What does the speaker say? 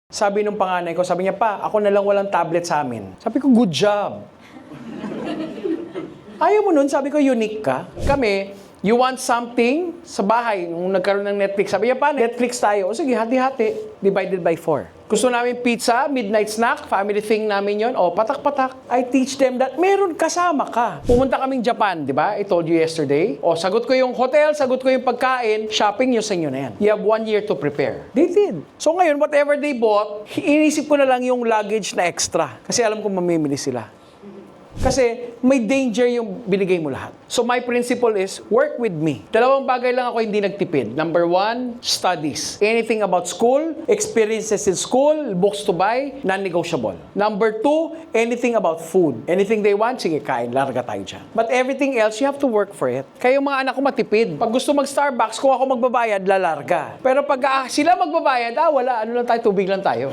Sabi nung panganay ko, sabi niya, pa, ako na lang walang tablet sa amin. Sabi ko, good job. Ayaw mo nun, sabi ko, unique ka. Kami, you want something sa bahay, nung nagkaroon ng Netflix. Sabi niya, pa, Netflix tayo. O sige, hati-hati. Divided by 4. Gusto namin pizza, midnight snack, family thing namin yon. O, patak-patak. I teach them that meron kasama ka. Pumunta kaming Japan, di ba? I told you yesterday. O, sagot ko yung hotel, sagot ko yung pagkain, shopping nyo sa inyo na yan. You have 1 year to prepare. They did. So ngayon, whatever they bought, inisip ko na lang yung luggage na extra. Kasi alam ko mamimili sila. Kasi may danger yung binigay mo lahat. So my principle is, work with me. Dalawang bagay lang ako hindi nagtipid. Number 1, studies. Anything about school, experiences in school, books to buy, non-negotiable. Number 2, anything about food. Anything they want, sige, kain, larga tayo dyan. But everything else, you have to work for it. Kaya yung mga anak ko matipid. Pag gusto mag-Starbucks, kung ako magbabayad, lalarga. Pero pag sila magbabayad, wala, ano lang tayo, tubig lang tayo.